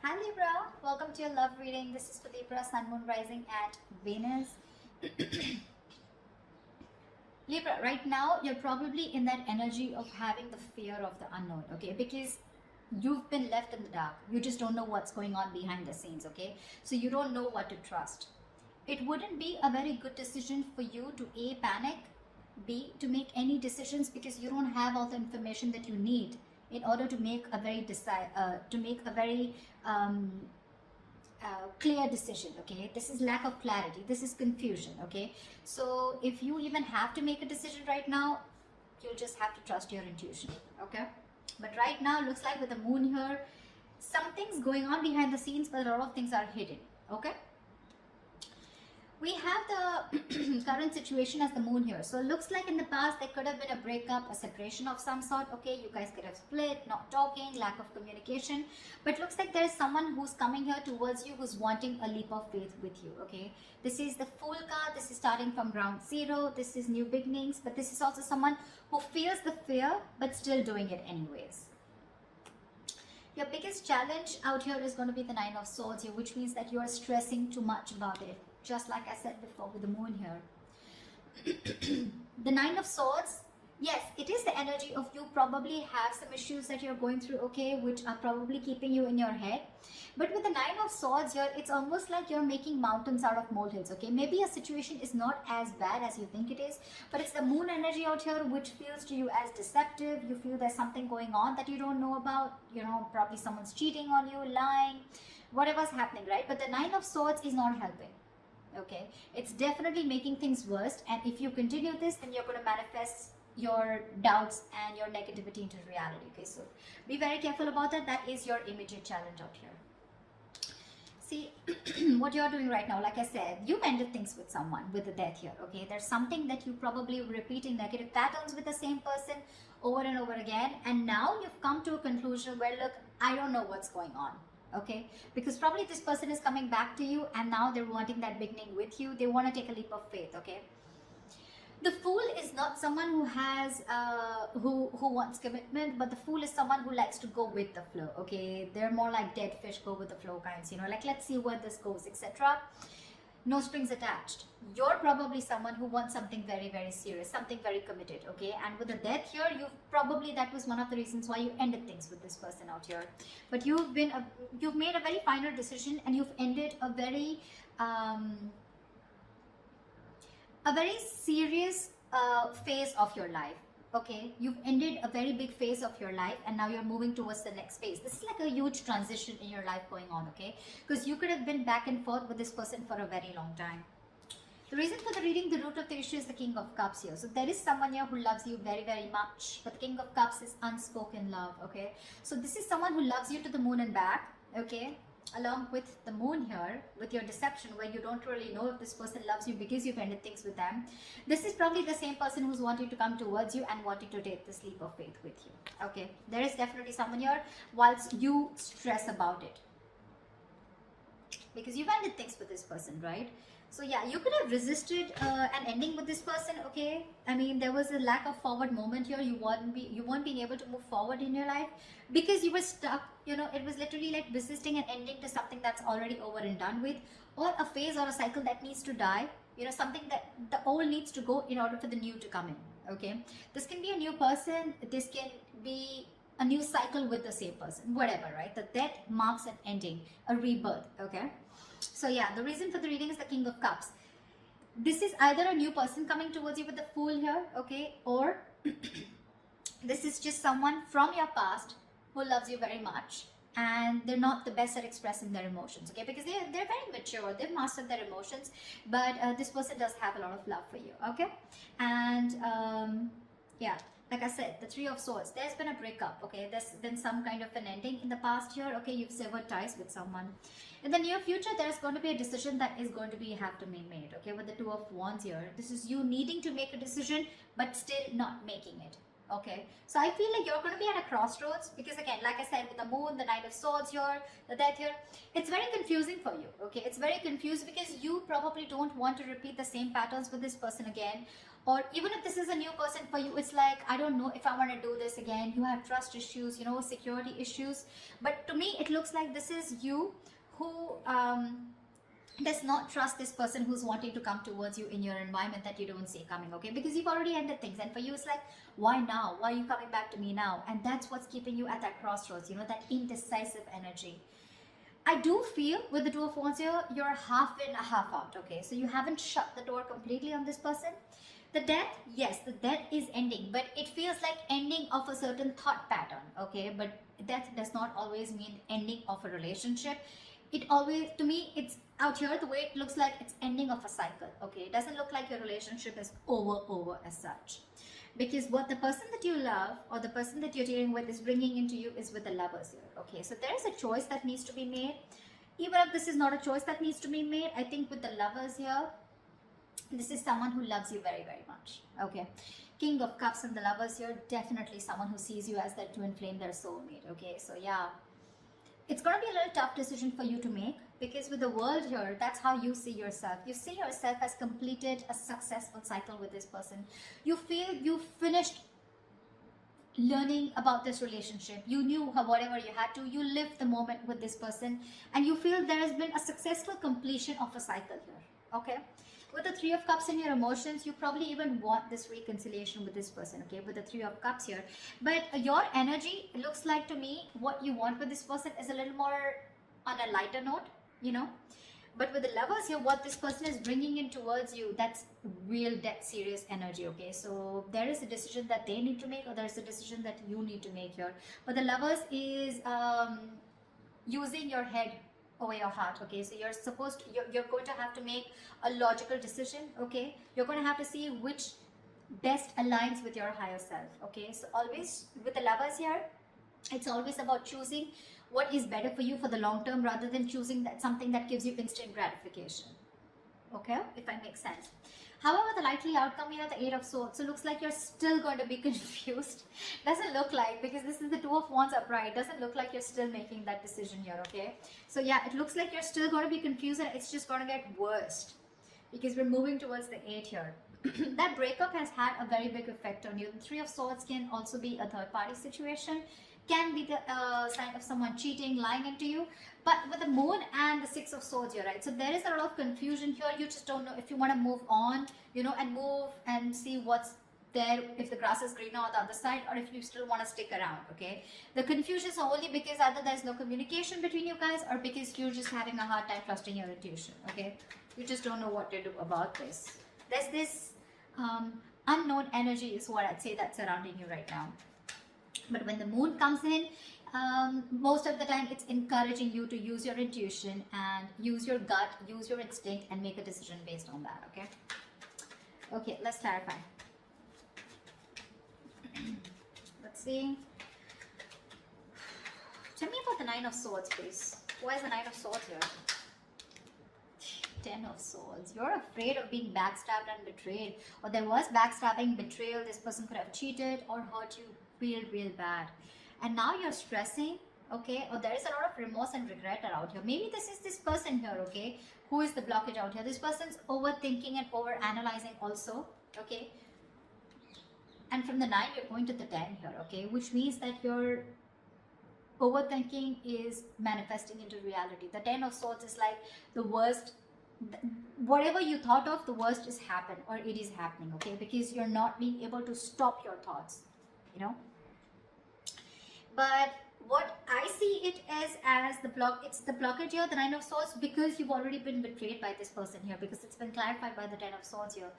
Hi Libra, welcome to your love reading. This is for Libra, Sun, Moon, Rising at Venus. Libra, right now you're probably in that energy of having the fear of the unknown, okay? Because you've been left in the dark. You just don't know what's going on behind the scenes, okay? So you don't know what to trust. It wouldn't be a very good decision for you to A, panic, B, to make any decisions because you don't have all the information that you need in order to make a very um, clear decision. Okay, this is lack of clarity, this is confusion. Okay, so if you even have to make a decision right now, you'll just have to trust your intuition. Okay, but right now looks like with the moon here, something's going on behind the scenes, but a lot of things are hidden. Okay, we have the current situation as the moon here. So it looks like in the past there could have been a breakup, a separation of some sort. Okay, you guys could have split, not talking, lack of communication. But looks like there is someone who's coming here towards you who's wanting a leap of faith with you. Okay, this is the Fool card. This is starting from ground zero. This is new beginnings. But this is also someone who feels the fear but still doing it anyways. Your biggest challenge out here is going to be the Nine of Swords here, which means that you are stressing too much about it. Just like I said before with the moon here. The Nine of Swords, yes, it is the energy of you probably have some issues that you're going through, okay, which are probably keeping you in your head. But with the Nine of Swords here, it's almost like you're making mountains out of molehills, okay. Maybe a situation is not as bad as you think it is, but it's the moon energy out here which feels to you as deceptive. You feel there's something going on that you don't know about, you know, probably someone's cheating on you, lying, whatever's happening, right? But the Nine of Swords is not helping. Okay, it's definitely making things worse, and if you continue this, then you're going to manifest your doubts and your negativity into reality. Okay, so be very careful about that. That is your immediate challenge out here. See, what you're doing right now, like I said, you've ended things with someone with the death here. Okay, there's something that you probably repeating negative patterns with the same person over and over again, and now you've come to a conclusion where, look, I don't know what's going on. Okay, because probably this person is coming back to you and now they're wanting that beginning with you. They want to take a leap of faith. Okay, the Fool is not someone who has who wants commitment, but the Fool is someone who likes to go with the flow. Okay, they're more like dead fish, go with the flow kinds, you know, like let's see where this goes, etc. No strings attached. You're probably someone who wants something very, very serious, something very committed. Okay, and with the death here, you've probably, that was one of the reasons why you ended things with this person out here. But you've made a very final decision, and you've ended a very serious phase of your life. Okay, you've ended a very big phase of your life, and now you're moving towards the next phase. This is like a huge transition in your life going on. Okay, because you could have been back and forth with this person for a very long time. The reason for the reading, the root of the issue is the King of Cups here. So there is someone here who loves you very, very much, but the King of Cups is unspoken love. Okay, so this is someone who loves you to the moon and back. Okay, along with the moon here, with your deception, where you don't really know if this person loves you because you've ended things with them. This is probably the same person who's wanting to come towards you and wanting to take this leap of faith with you. Okay, there is definitely someone here whilst you stress about it, because you've ended things with this person, right? So yeah, you could have resisted an ending with this person. Okay, I mean, there was a lack of forward moment here. You weren't being able to move forward in your life because you were stuck. You know, it was literally like resisting an ending to something that's already over and done with, or a phase or a cycle that needs to die. You know, something that the old needs to go in order for the new to come in. Okay, this can be a new person. This can be a new cycle with the same person, whatever, right? The death marks an ending, a rebirth. Okay, so yeah, the reason for the reading is the King of Cups. This is either a new person coming towards you with the Fool here, okay, or this is just someone from your past who loves you very much, and they're not the best at expressing their emotions. Okay, because they're very mature, they've mastered their emotions, but this person does have a lot of love for you. Okay, and yeah, like I said, the Three of Swords, there's been a breakup. Okay, there's been some kind of an ending in the past here. Okay, you've severed ties with someone. In the near future, there's going to be a decision that is going to have to be made. Okay, with the Two of Wands here, this is you needing to make a decision but still not making it. Okay, so I feel like you're going to be at a crossroads, because again, like I said, with the moon, the Knight of Swords here, the death here, it's very confusing for you. Okay, it's very confused because you probably don't want to repeat the same patterns with this person again, Or even if this is a new person for you, it's like, I don't know if I want to do this again. You have trust issues, you know, security issues. But to me, it looks like this is you who does not trust this person who's wanting to come towards you in your environment that you don't see coming, okay? Because you've already ended things, and for you it's like, why now? Why are you coming back to me now? And that's what's keeping you at that crossroads, you know, that indecisive energy. I do feel with the Two of Wands here, you're half in, half out, okay? So you haven't shut the door completely on this person. The death, yes, the death is ending, but it feels like ending of a certain thought pattern, okay? But death does not always mean ending of a relationship. It always, to me, it's out here, the way it looks like it's ending of a cycle, okay? It doesn't look like your relationship is over as such. Because what the person that you love or the person that you're dealing with is bringing into you is with the Lovers here, okay? So there is a choice that needs to be made. Even if this is not a choice that needs to be made, I think with the Lovers here, this is someone who loves you very much, okay? King of Cups and the Lovers here, definitely someone who sees you as their twin flame, their soulmate, okay? So yeah, it's going to be a little tough decision for you to make, because with the World here, that's how you see yourself. You see yourself as completed a successful cycle with this person. You feel you finished learning about this relationship. You knew how, whatever you had to, you lived the moment with this person, and you feel there has been a successful completion of a cycle here, okay? With the Three of Cups in your emotions, you probably even want this reconciliation with this person, okay, with the Three of Cups here. But your energy, it looks like to me, what you want with this person is a little more on a lighter note, you know. But with the Lovers here, what this person is bringing in towards you, that's real dead serious energy, okay. So there is a decision that they need to make, or there's a decision that you need to make here. But the Lovers is using your head over your heart, okay? So you're supposed to, you're going to have to make a logical decision, okay? You're going to have to see which best aligns with your higher self, okay? So always with the Lovers here, it's always about choosing what is better for you for the long term, rather than choosing that something that gives you instant gratification, okay, if I make sense. However, the likely outcome here, the Eight of Swords, so looks like you're still going to be confused. Doesn't look like, because this is the Two of Wands upright, doesn't look like you're still making that decision here, okay? So yeah, it looks like you're still going to be confused, and it's just going to get worse, because we're moving towards the 8 here. That breakup has had a very big effect on you. The Three of Swords can also be a third party situation, can be the sign of someone cheating, lying into you. But with the Moon and the Six of Swords here, right? So there is a lot of confusion here. You just don't know if you want to move on, you know, and move and see what's there, if the grass is greener on the other side, or if you still want to stick around, okay? The confusion is only because either there's no communication between you guys, or because you're just having a hard time trusting your intuition, okay? You just don't know what to do about this. There's this unknown energy is what I'd say that's surrounding you right now. But when the Moon comes in, most of the time it's encouraging you to use your intuition and use your gut, use your instinct, and make a decision based on that, okay? Okay, let's clarify. Let's see. Tell me about the Nine of Swords, please. Why is the Nine of Swords here? 10 of Swords. You're afraid of being backstabbed and betrayed. Or there was backstabbing, betrayal. This person could have cheated or hurt you real bad. And now you're stressing, okay? Or there is a lot of remorse and regret around here. Maybe this is this person here, okay? Who is the blockage out here? This person's overthinking and over-analyzing also, okay? And from the 9, you're going to the 10 here, okay? Which means that your overthinking is manifesting into reality. The 10 of Swords is like the worst. Whatever you thought of, the worst is happened, or it is happening, okay? Because you're not being able to stop your thoughts, you know? But what I see it as the it's the blockage here, the Nine of Swords, because you've already been betrayed by this person here, because it's been clarified by the 10 of Swords here.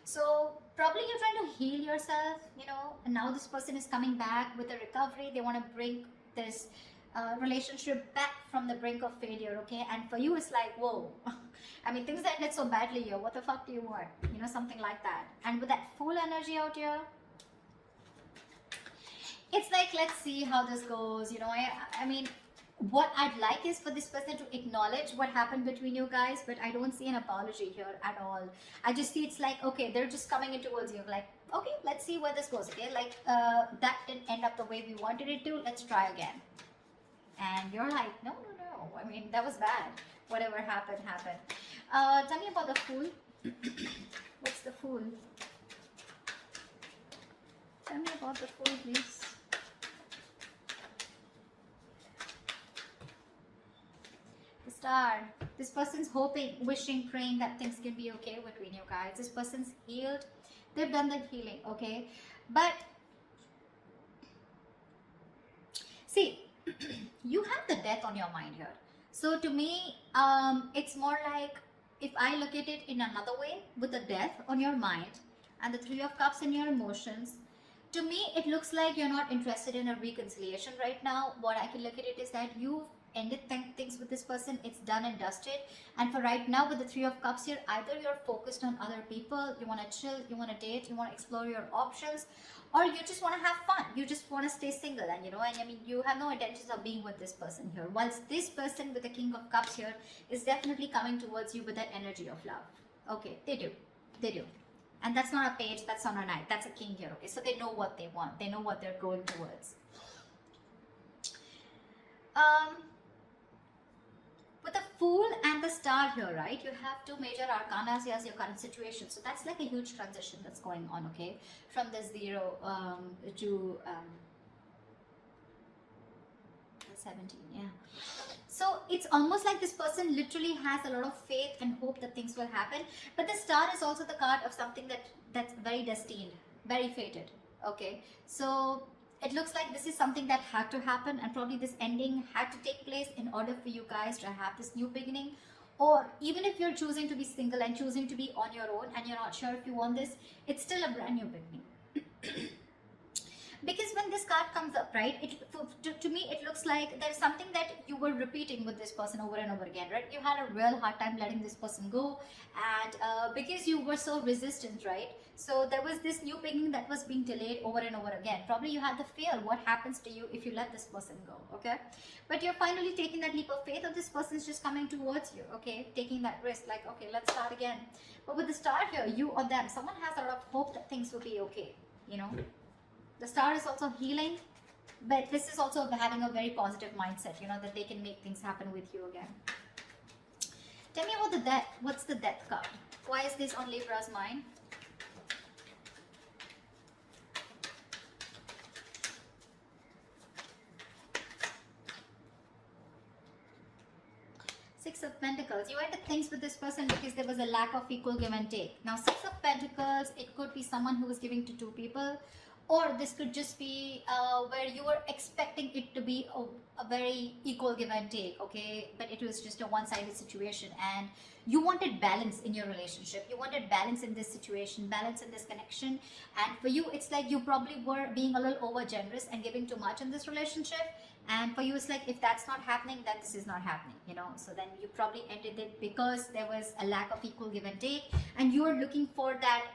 So probably you're trying to heal yourself, you know, and now this person is coming back with a recovery. They want to bring this relationship back from the brink of failure, okay? And for you, it's like, whoa. I mean, things ended so badly here. What the fuck do you want? You know, something like that. And with that full energy out here, it's like, let's see how this goes, you know. I mean, what I'd like is for this person to acknowledge what happened between you guys, but I don't see an apology here at all. I just see it's like, okay, they're just coming in towards you, like, okay, let's see where this goes, okay? Like, that didn't end up the way we wanted it to, let's try again. And you're like, no, I mean, that was bad. Whatever happened, happened. Tell me about the Fool. What's the Fool? Tell me about the Fool, please. The Star. This person's hoping, wishing, praying that things can be okay between you guys. This person's healed. They've done the healing, okay? But see, you have the death on your mind here. So to me, it's more like, if I look at it in another way, with the death on your mind and the Three of Cups in your emotions, to me it looks like you're not interested in a reconciliation right now. What I can look at it is that you've ended things with this person. It's done and dusted. And for right now, with the Three of Cups here, either you're focused on other people, you want to chill, you want to date, you want to explore your options, or you just want to have fun, you just want to stay single. And and I mean, you have no intentions of being with this person here, whilst this person with the King of Cups here is definitely coming towards you with that energy of love. Okay, they do, and that's not a page, that's not a knight, that's a king here. Okay, so they know what they want, they know what they're going towards. With the Fool and the Star here, right, you have two major arcanas as your current situation. So that's like a huge transition that's going on, okay, from the 0 to 17, yeah. So it's almost like this person literally has a lot of faith and hope that things will happen. But the Star is also the card of something that's very destined, very fated, okay. So it looks like this is something that had to happen, and probably this ending had to take place in order for you guys to have this new beginning. Or even if you're choosing to be single and choosing to be on your own and you're not sure if you want this, it's still a brand new beginning. Because when this card comes up, right, to me it looks like there's something that you were repeating with this person over and over again, right? You had a real hard time letting this person go, and because you were so resistant, right? So there was this new beginning that was being delayed over and over again. Probably you had the fear, what happens to you if you let this person go, okay? But you're finally taking that leap of faith, or this person's just coming towards you, okay? Taking that risk, like, okay, let's start again. But with the Star here, you or them, someone has a lot of hope that things will be okay, The Star is also healing, but this is also having a very positive mindset, that they can make things happen with you again. Tell me about the death. What's the Death card? Why is this on Libra's mind? Six of Pentacles. You ended things with this person because there was a lack of equal give and take. Now, Six of Pentacles, it could be someone who was giving to two people, or this could just be where you were expecting it to be a very equal give and take, okay? But it was just a one-sided situation, and you wanted balance in your relationship. You wanted balance in this situation, balance in this connection. And for you, it's like you probably were being a little over generous and giving too much in this relationship. And for you, it's like, if that's not happening, then this is not happening, So then you probably ended it because there was a lack of equal give and take, and you were looking for that.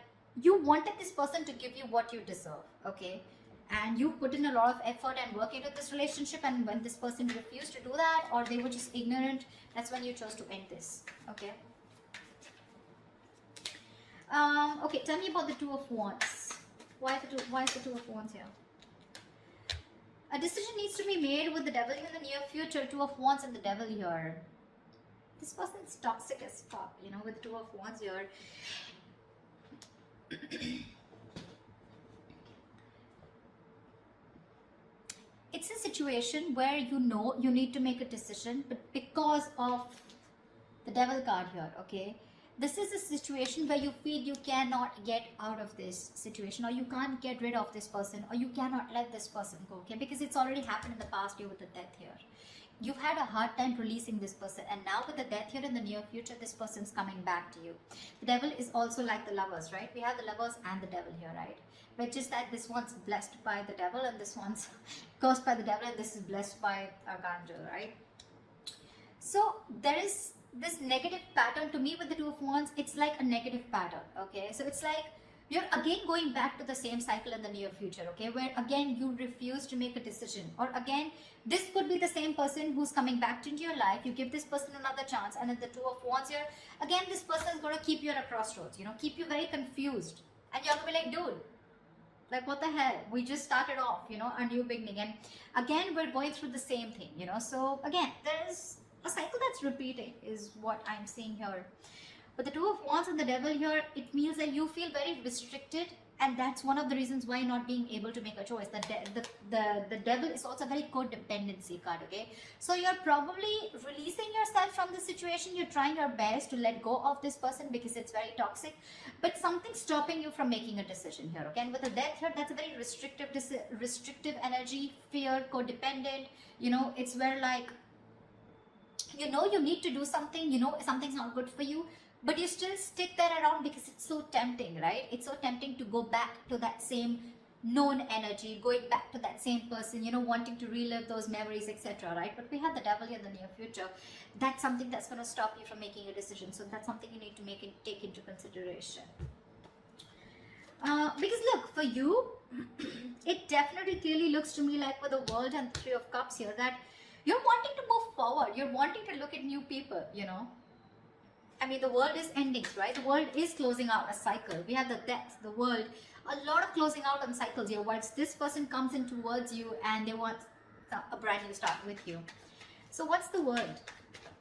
You wanted this person to give you what you deserve, okay? And you put in a lot of effort and work into this relationship, and when this person refused to do that, or they were just ignorant, that's when you chose to end this, okay? Okay, tell me about the Two of Wands. Why is the Two of Wands here? A decision needs to be made with the Devil in the near future. Two of Wands and the Devil here. This person's toxic as fuck, with Two of Wands here. It's a situation where you need to make a decision, but because of the Devil card here, okay, this is a situation where you feel you cannot get out of this situation, or you can't get rid of this person, or you cannot let this person go, okay, because it's already happened in the past year with the Death here. You've had a hard time releasing this person, and now with the Death here in the near future, this person's coming back to you. The Devil is also like the Lovers, right? We have the Lovers and the Devil here, right? But just that this one's blessed by the Devil, and this one's cursed by the Devil, and this is blessed by Archangel, right? So there is this negative pattern to me with the Two of Wands. It's like a negative pattern, okay? So it's like you're again going back to the same cycle in the near future, okay, where again you refuse to make a decision, or again this could be the same person who's coming back into your life. You give this person another chance, and then the Two of Wands here, again this person is going to keep you at a crossroads, keep you very confused, and you're going to be like, dude, like, what the hell, we just started off, a new beginning, and again we're going through the same thing, so again there is a cycle that's repeating is what I'm seeing here. But the Two of Wands and the Devil here, it means that you feel very restricted And that's one of the reasons why not being able to make a choice. The devil is also a very codependency card, okay? So you're probably releasing yourself from the situation. You're trying your best to let go of this person because it's very toxic, but something's stopping you from making a decision here, okay? And with the death here, that's a very restrictive energy, fear, codependent. You know, it's where like, you know, you need to do something, you know something's not good for you, but you still stick there around because it's so tempting, right? It's so tempting to go back to that same known energy, going back to that same person, you know, wanting to relive those memories, etc., right? But we have the devil in the near future. That's something that's going to stop you from making a decision. So that's something you need to take into consideration. Because look, for you, it definitely clearly looks to me like with the World and 3 of Cups here, that you're wanting to move forward. You're wanting to look at new people, you know. I mean, the world is ending, right? The world is closing out a cycle. We have the death, the world, a lot of closing out on cycles here. Once this person comes in towards you and they want a brand new start with you. So what's the world?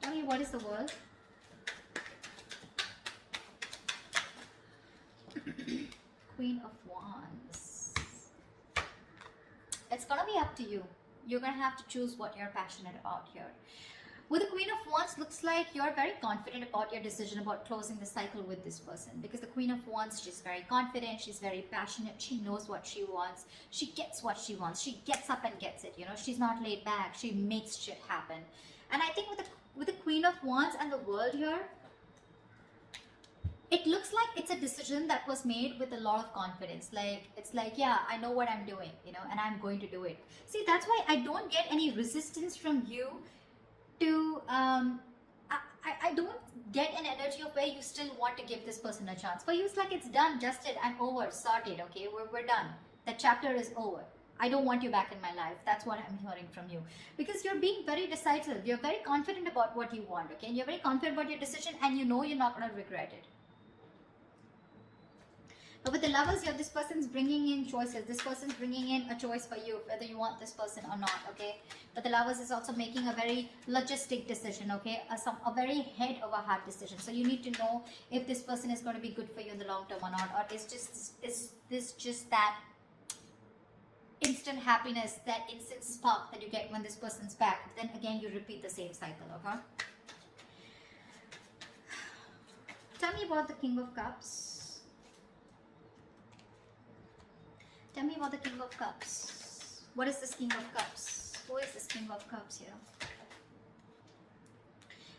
Tell me, what is the world? Queen of Wands. It's gonna be up to you. You're gonna have to choose what you're passionate about here. With the Queen of Wands, looks like you're very confident about your decision about closing the cycle with this person, because the Queen of Wands, she's very confident, she's very passionate, she knows what she wants, she gets what she wants, she gets up and gets it, you know, she's not laid back, she makes shit happen. And I think with the Queen of Wands and the World here, it looks like it's a decision that was made with a lot of confidence. Like, it's like, yeah, I know what I'm doing, you know, and I'm going to do it. See, that's why I don't get any resistance from you to, I don't get an energy of where you still want to give this person a chance. For you, it's like it's done, dusted, and over, sorted, okay? We're done. The chapter is over. I don't want you back in my life. That's what I'm hearing from you. Because you're being very decisive. You're very confident about what you want, okay? And you're very confident about your decision, and you know you're not going to regret it. But with the Lovers here, this person's bringing in choices. This person's bringing in a choice for you, whether you want this person or not, okay? But the Lovers is also making a very logistic decision, okay? A very head over heart decision. So you need to know if this person is going to be good for you in the long term or not. Or is this just that instant happiness, that instant spark that you get when this person's back? Then again, you repeat the same cycle, okay? Tell me about the King of Cups. Tell me about the King of Cups. What is this King of Cups? Who is this King of Cups here?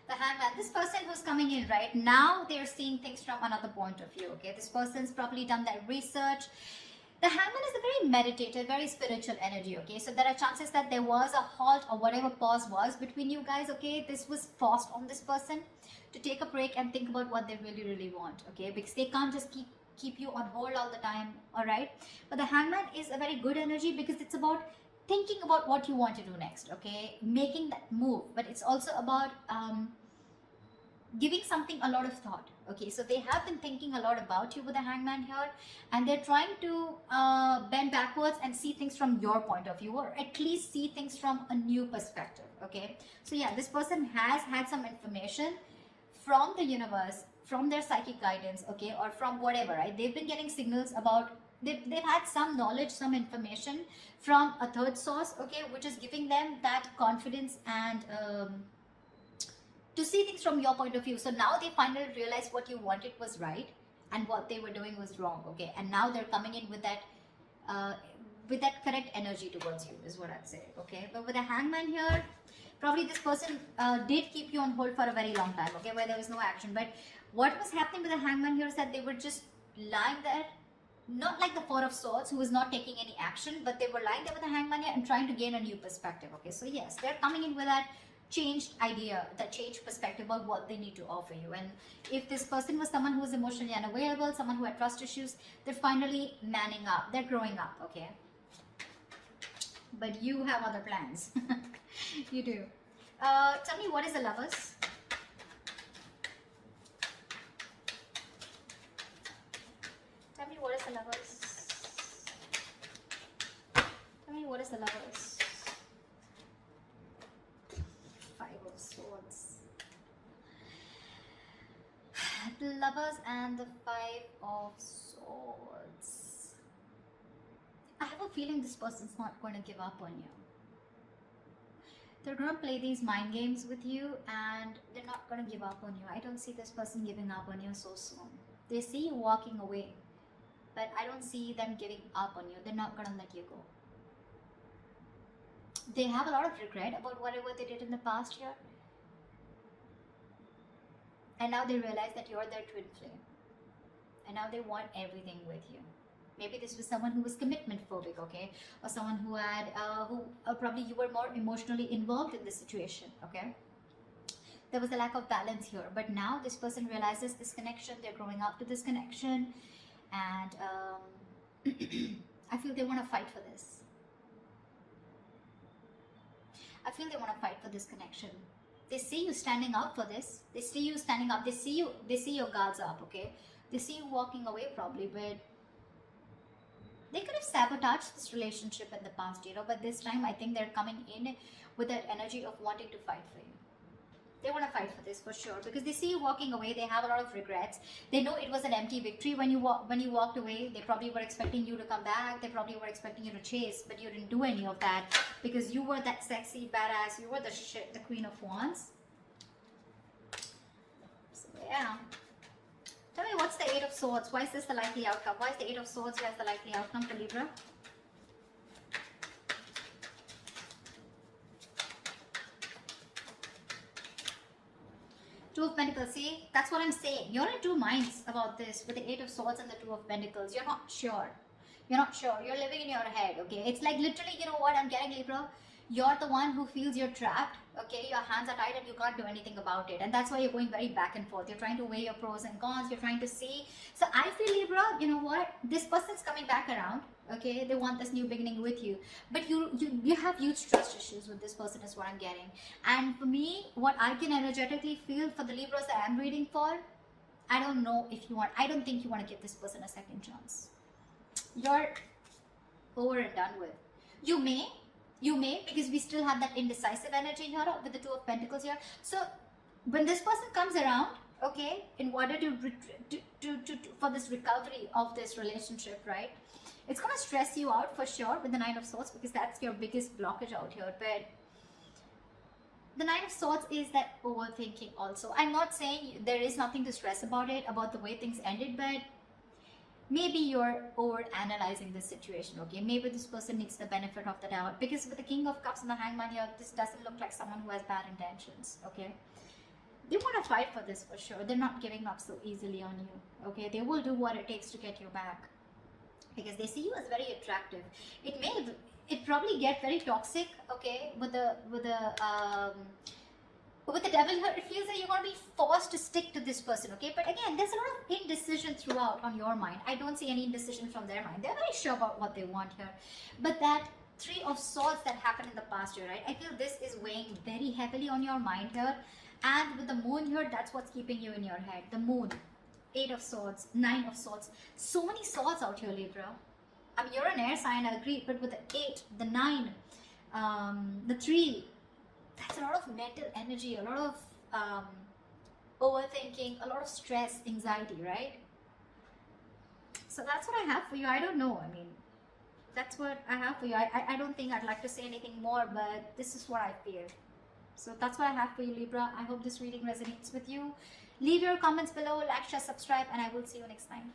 The Hangman. This person who's coming in right now, they're seeing things from another point of view, okay? This person's probably done that research. The Hangman is a very meditative, very spiritual energy, okay? So there are chances that there was a halt or whatever pause was between you guys, okay? This was forced on this person to take a break and think about what they really, really want, okay? Because they can't just keep you on hold all the time, all right? But the Hangman is a very good energy because it's about thinking about what you want to do next, okay? Making that move. But it's also about giving something a lot of thought, okay? So they have been thinking a lot about you with the Hangman here, and they're trying to bend backwards and see things from your point of view, or at least see things from a new perspective, okay? So yeah, this person has had some information from the universe, from their psychic guidance, okay, or from whatever, right? They've been getting signals about, they've had some knowledge, some information from a third source, okay, which is giving them that confidence and to see things from your point of view. So now they finally realize what you wanted was right and what they were doing was wrong, okay? And now they're coming in with that correct energy towards you, is what I'd say, okay? But with a Hangman here, probably this person did keep you on hold for a very long time, okay, where there was no action. But what was happening with the Hangman here is that they were just lying there, not like the Four of Swords, who was not taking any action, but they were lying there with the Hangman here and trying to gain a new perspective, okay? So yes, they're coming in with that changed idea, that changed perspective about what they need to offer you. And if this person was someone who was emotionally unavailable, someone who had trust issues, they're finally manning up, they're growing up, okay? But you have other plans. You do. Tell me, what is the Lovers? Tell me, what is the Lovers? Tell me, what is the Lovers? Five of Swords. The Lovers and the Five of Swords. I have a feeling this person's not going to give up on you. They're going to play these mind games with you and they're not going to give up on you. I don't see this person giving up on you so soon. They see you walking away, but I don't see them giving up on you. They're not going to let you go. They have a lot of regret about whatever they did in the past year. And now they realize that you're their twin flame. And now they want everything with you. Maybe this was someone who was commitment phobic, okay? Or someone who had, probably you were more emotionally involved in this situation, okay? There was a lack of balance here. But now this person realizes this connection. They're growing up to this connection. And I feel they want to fight for this. I feel they want to fight for this connection. They see you standing up for this. They see you standing up. They see your guards up, okay? They see you walking away probably, but they could have sabotaged this relationship in the past, but this time I think they're coming in with that energy of wanting to fight for you. They want to fight for this for sure because they see you walking away. They have a lot of regrets. They know it was an empty victory when you walked away. They probably were expecting you to come back. They probably were expecting you to chase, but you didn't do any of that because you were that sexy badass. You were the Queen of Wands. So yeah. Tell me, what's the Eight of Swords? Why is this the likely outcome? Why is the Eight of Swords as the likely outcome for Libra? Two of Pentacles. See, that's what I'm saying. You're in two minds about this with the Eight of Swords and the Two of Pentacles. You're not sure. You're not sure. You're living in your head, okay? It's like literally, you know what I'm getting, Libra? You're the one who feels you're trapped, okay? Your hands are tied and you can't do anything about it. And that's why you're going very back and forth. You're trying to weigh your pros and cons. You're trying to see. So I feel, Libra, you know what? This person's coming back around, okay? They want this new beginning with you. But you have huge trust issues with this person is what I'm getting. And for me, what I can energetically feel for the Libras that I'm reading for, I don't know if you want, I don't think you want to give this person a second chance. You're over and done with. You may, because we still have that indecisive energy here with the Two of Pentacles here. So when this person comes around, okay, in order to for this recovery of this relationship, right, it's going to stress you out for sure with the Nine of Swords because that's your biggest blockage out here. But the Nine of Swords is that overthinking also. I'm not saying there is nothing to stress about it, about the way things ended, but maybe you're over analyzing this situation, okay? Maybe this person needs the benefit of the doubt because with the King of Cups and the Hangman here, this doesn't look like someone who has bad intentions, okay? They want to fight for this for sure. They're not giving up so easily on you, okay? They will do what it takes to get you back because they see you as very attractive. It probably get very toxic, okay? With the Devil here, it feels like you're going to be forced to stick to this person, okay? But again, there's a lot of indecision throughout on your mind. I don't see any indecision from their mind. They're very sure about what they want here. But that Three of Swords that happened in the past year, right? I feel this is weighing very heavily on your mind here. And with the Moon here, that's what's keeping you in your head. The Moon, Eight of Swords, Nine of Swords. So many swords out here, Libra. I mean, you're an air sign, I agree. But with the 8, the 9, the 3, that's a lot of mental energy, a lot of overthinking, a lot of stress, anxiety, right? So that's what I have for you. I don't know. I mean, that's what I have for you. I don't think I'd like to say anything more, but this is what I feel. So that's what I have for you, Libra. I hope this reading resonates with you. Leave your comments below, like, share, subscribe, and I will see you next time.